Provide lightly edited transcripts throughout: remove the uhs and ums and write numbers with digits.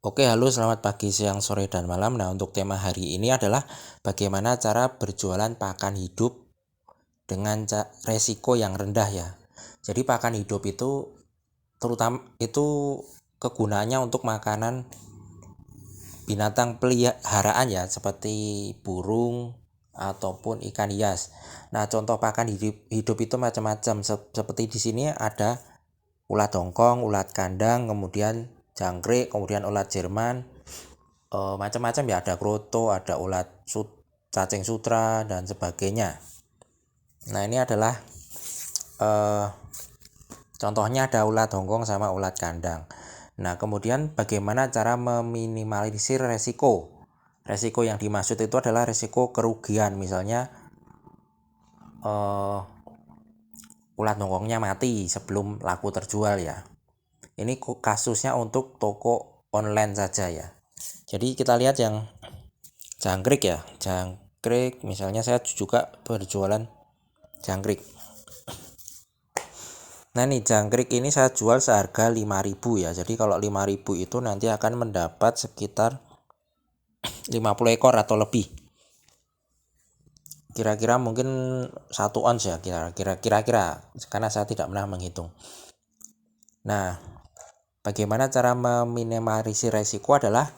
Oke, halo, selamat pagi, siang, sore, dan malam. Nah, untuk tema hari ini adalah bagaimana cara berjualan pakan hidup dengan resiko yang rendah ya. Jadi pakan hidup itu terutama itu kegunaannya untuk makanan binatang peliharaan ya, seperti burung ataupun ikan hias. Nah, contoh pakan hidup itu macam-macam. Seperti di sini ada ulat hongkong, ulat kandang, kemudian jangkrik, kemudian ulat Jerman, macam-macam ya, ada kroto, ada cacing sutra dan sebagainya. Nah, ini adalah eh, contohnya ada ulat hongkong sama ulat kandang. Nah, kemudian bagaimana cara meminimalisir resiko? Resiko yang dimaksud itu adalah resiko kerugian, misalnya ulat hongkongnya mati sebelum laku terjual ya. Ini kasusnya untuk toko online saja ya. Jadi kita lihat yang jangkrik ya, jangkrik misalnya saya juga berjualan jangkrik. Nah nih, jangkrik ini saya jual seharga 5.000 ya. Jadi kalau 5.000 itu nanti akan mendapat sekitar 50 ekor atau lebih. Kira-kira mungkin 1 ons ya, kira-kira karena saya tidak pernah menghitung. Nah, bagaimana cara meminimalisir resiko adalah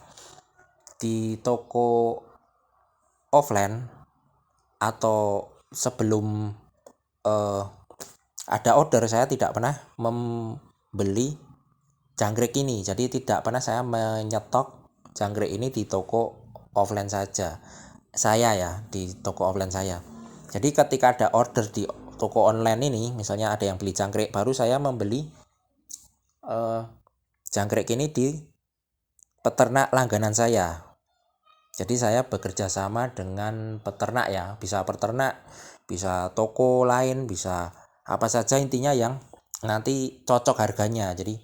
di toko offline atau sebelum ada order, saya tidak pernah membeli jangkrik ini. Jadi tidak pernah saya menyetok jangkrik ini di toko offline saja. Saya ya, di toko offline saya. Jadi ketika ada order di toko online ini, misalnya ada yang beli jangkrik, baru saya membeli jangkrik ini di peternak langganan saya. Jadi saya bekerja sama dengan peternak ya, bisa peternak, bisa toko lain, bisa apa saja, intinya yang nanti cocok harganya. Jadi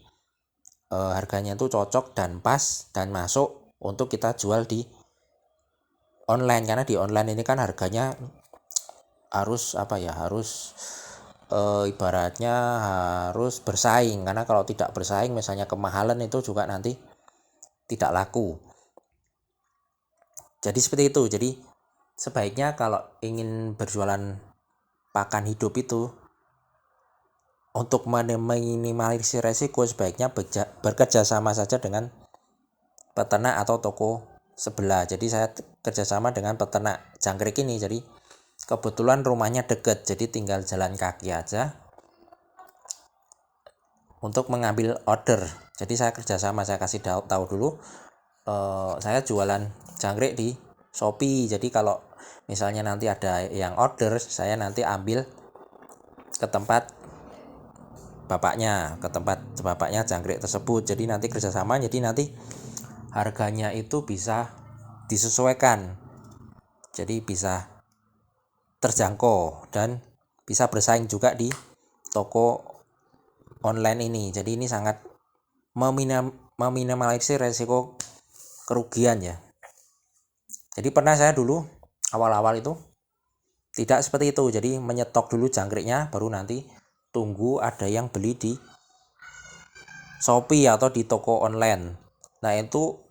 harganya itu cocok dan pas dan masuk untuk kita jual di online, karena di online ini kan harganya harus apa ya, harus ibaratnya harus bersaing, karena kalau tidak bersaing misalnya kemahalan itu juga nanti tidak laku. Jadi seperti itu. Jadi sebaiknya kalau ingin berjualan pakan hidup itu, untuk meminimalisir resiko sebaiknya bekerja sama saja dengan peternak atau toko sebelah. Jadi saya kerjasama dengan peternak jangkrik ini. Jadi kebetulan rumahnya dekat, jadi tinggal jalan kaki aja untuk mengambil order. Jadi saya kerjasama, saya kasih tahu dulu saya jualan jangkrik di Shopee. Jadi kalau misalnya nanti ada yang order, saya nanti ambil ke tempat bapaknya jangkrik tersebut. Jadi nanti kerjasama, jadi nanti harganya itu bisa disesuaikan, jadi bisa terjangkau dan bisa bersaing juga di toko online ini. Jadi ini sangat meminimalisir resiko kerugian ya. Jadi pernah saya dulu awal-awal itu tidak seperti itu, jadi menyetok dulu jangkriknya, baru nanti tunggu ada yang beli di Shopee atau di toko online. Nah itu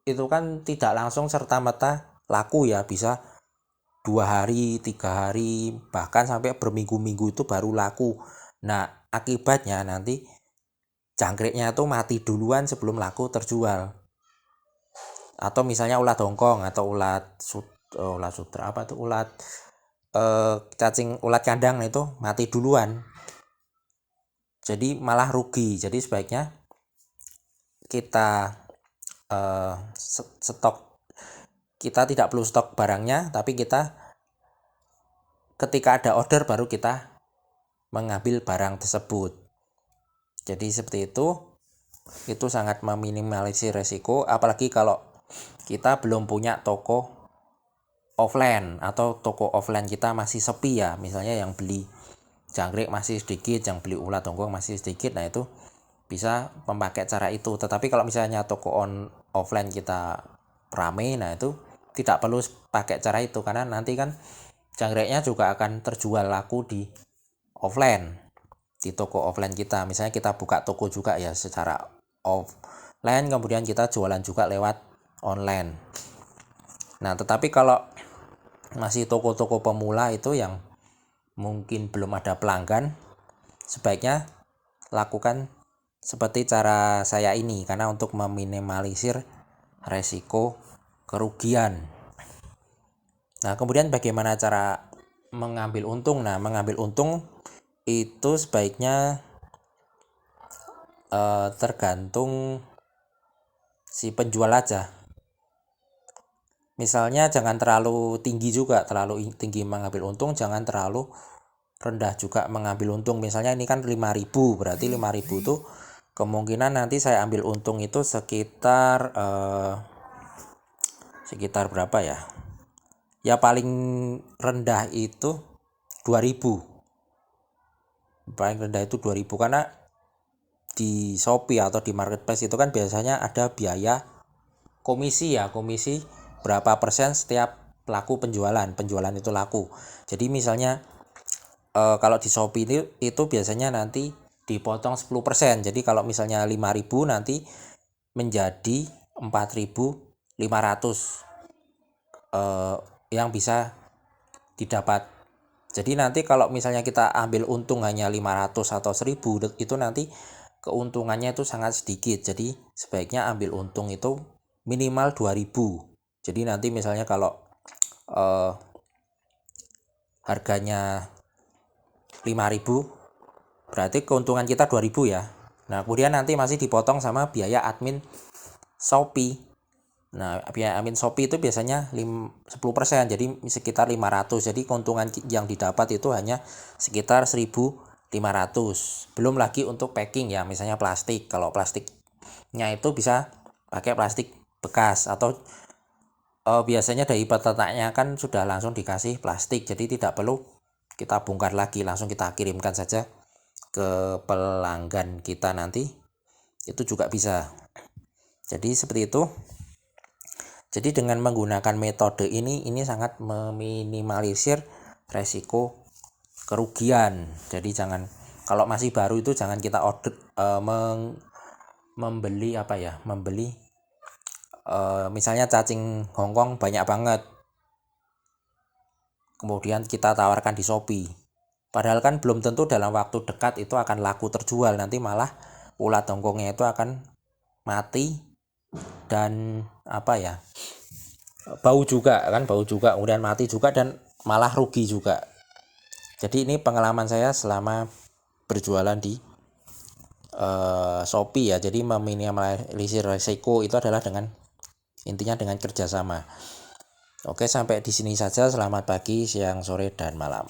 kan tidak langsung serta-merta laku ya, bisa 2 hari, 3 hari, bahkan sampai berminggu-minggu itu baru laku. Nah akibatnya nanti jangkriknya itu mati duluan sebelum laku terjual. Atau misalnya ulat hongkong atau ulat sutra, apa tuh, ulat kandang itu mati duluan, jadi malah rugi. Jadi sebaiknya kita stok, kita tidak perlu stok barangnya, tapi kita ketika ada order baru kita mengambil barang tersebut. Jadi seperti itu sangat meminimalisir resiko. Apalagi kalau kita belum punya toko offline atau toko offline kita masih sepi ya, misalnya yang beli jangkrik masih sedikit, yang beli ulat hongkong masih sedikit. Nah itu bisa memakai cara itu. Tetapi kalau misalnya toko offline kita rame, nah itu tidak perlu pakai cara itu, karena nanti kan jangkriknya juga akan terjual laku di offline, di toko offline kita. Misalnya kita buka toko juga ya secara offline, kemudian kita jualan juga lewat online. Nah, tetapi kalau masih toko-toko pemula itu yang mungkin belum ada pelanggan, sebaiknya lakukan seperti cara saya ini, karena untuk meminimalisir resiko kerugian. Nah, kemudian bagaimana cara mengambil untung? Nah, mengambil untung itu sebaiknya tergantung si penjual aja. Misalnya jangan terlalu tinggi juga, terlalu tinggi mengambil untung, jangan terlalu rendah juga mengambil untung. Misalnya ini kan 5.000, berarti 5.000 itu kemungkinan nanti saya ambil untung itu sekitar berapa ya? Ya paling rendah itu 2.000. Paling rendah itu 2.000, karena di Shopee atau di marketplace itu kan biasanya ada biaya komisi ya, komisi berapa persen setiap laku penjualan itu laku. Jadi misalnya kalau di Shopee itu biasanya nanti dipotong 10%. Jadi kalau misalnya 5.000 nanti menjadi 4.500 yang bisa didapat. Jadi nanti kalau misalnya kita ambil untung hanya 500 atau 1.000, itu nanti keuntungannya itu sangat sedikit. Jadi sebaiknya ambil untung itu minimal 2.000. Jadi nanti misalnya kalau harganya 5.000, berarti keuntungan kita 2.000 ya. Nah, kemudian nanti masih dipotong sama biaya admin Shopee. Nah, biaya admin Shopee itu biasanya 10%, jadi sekitar 500. Jadi keuntungan yang didapat itu hanya sekitar 1.500. Belum lagi untuk packing ya, misalnya plastik. Kalau plastiknya itu bisa pakai plastik bekas, atau biasanya dari peternaknya kan sudah langsung dikasih plastik, jadi tidak perlu kita bongkar lagi, langsung kita kirimkan saja ke pelanggan kita nanti, itu juga bisa. Jadi seperti itu. Jadi dengan menggunakan metode ini sangat meminimalisir resiko kerugian. Jadi jangan, kalau masih baru itu jangan kita membeli misalnya cacing Hongkong banyak banget, kemudian kita tawarkan di Shopee. Padahal kan belum tentu dalam waktu dekat itu akan laku terjual, nanti malah ulat Hongkongnya itu akan mati dan bau juga, kemudian mati juga dan malah rugi juga. Jadi ini pengalaman saya selama berjualan di Shopee ya. Jadi meminimalisir risiko itu adalah intinya dengan kerjasama. Oke, sampai di sini saja. Selamat pagi, siang, sore, dan malam.